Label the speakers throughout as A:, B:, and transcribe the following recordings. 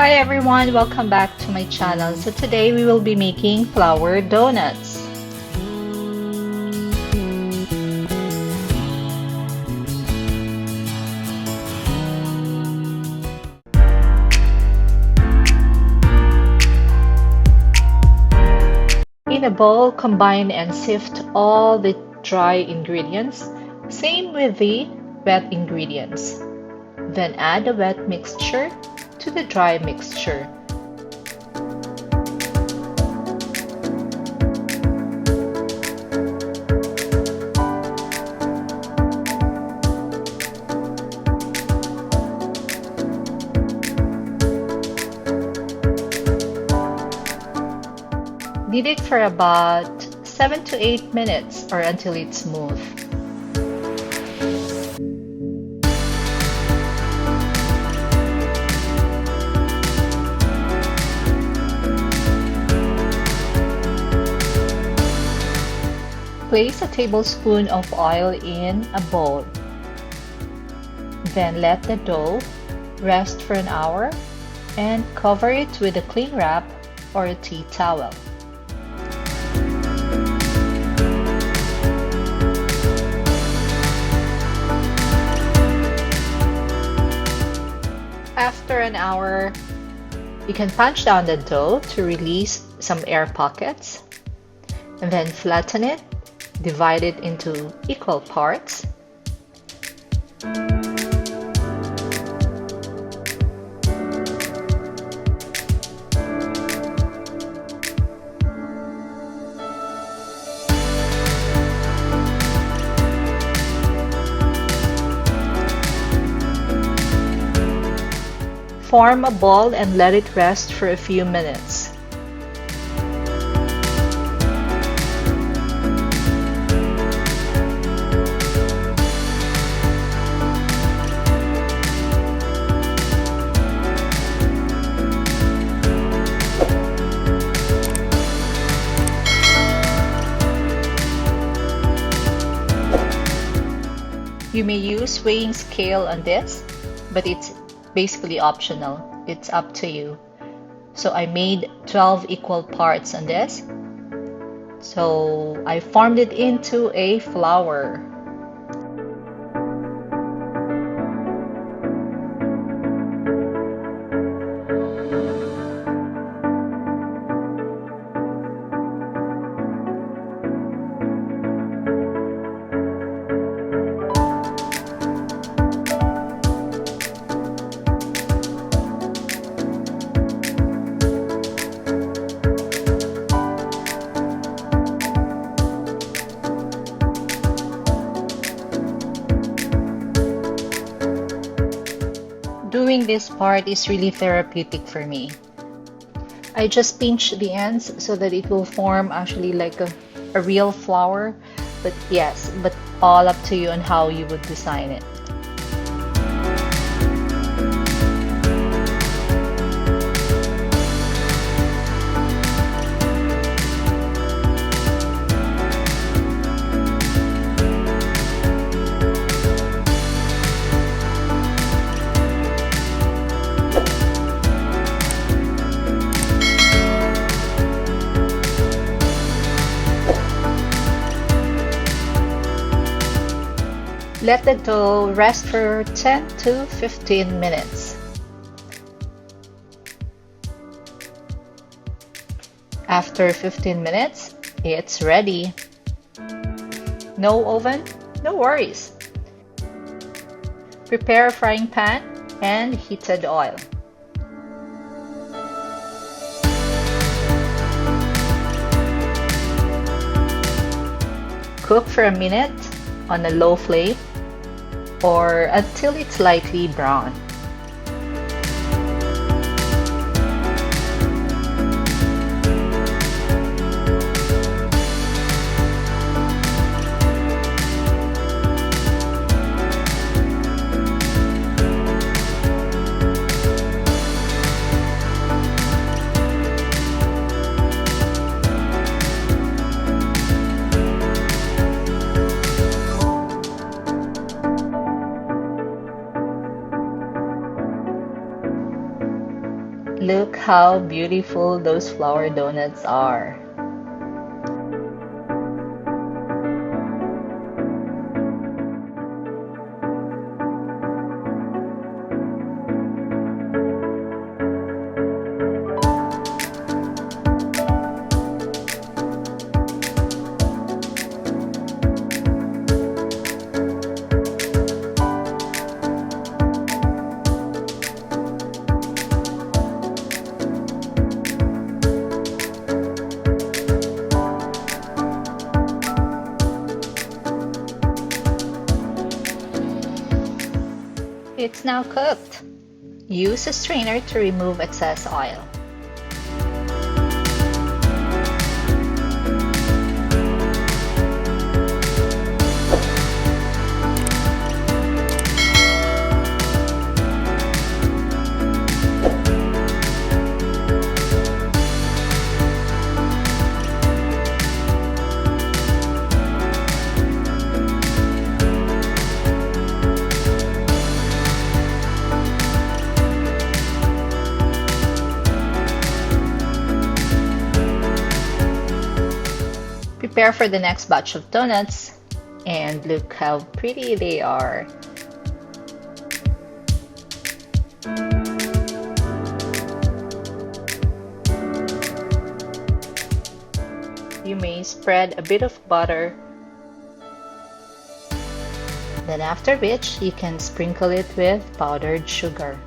A: Hi everyone, welcome back to my channel. So today we will be making flour donuts. In a bowl, combine and sift all the dry ingredients. Same with the wet ingredients. Then add the wet mixture to the dry mixture. Knead it for about 7 to 8 minutes or until it's smooth. Place a tablespoon of oil in a bowl. Then let the dough rest for an hour and cover it with a cling wrap or a tea towel. After an hour, you can punch down the dough to release some air pockets, and then flatten it, divide it into equal parts. Form a ball and let it rest for a few minutes. You may use weighing scale on this, but it's basically optional. It's up to you. So I made 12 equal parts on this. So I formed it into a flower. Doing this part is really therapeutic for me. I just pinch the ends so that it will form actually like a real flower. But yes, but all up to you on how you would design it. Let the dough rest for 10 to 15 minutes. After 15 minutes, it's ready. No oven? No worries. Prepare a frying pan and heated oil. Cook for a minute on a low flame or until it's lightly brown. Look how beautiful those flour donuts are. It's now cooked. Use a strainer to remove excess oil. Prepare for the next batch of donuts, and look how pretty they are. You may spread a bit of butter, then after which you can sprinkle it with powdered sugar.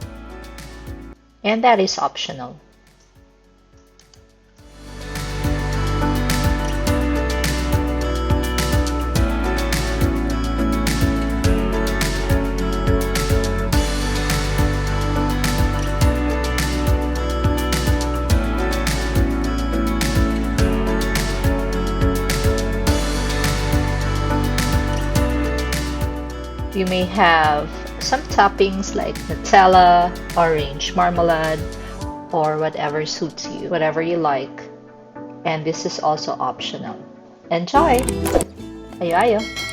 A: And that is optional. You may have some toppings like Nutella, orange marmalade, or whatever suits you, whatever you like. And this is also optional. Enjoy! Ayo ayo!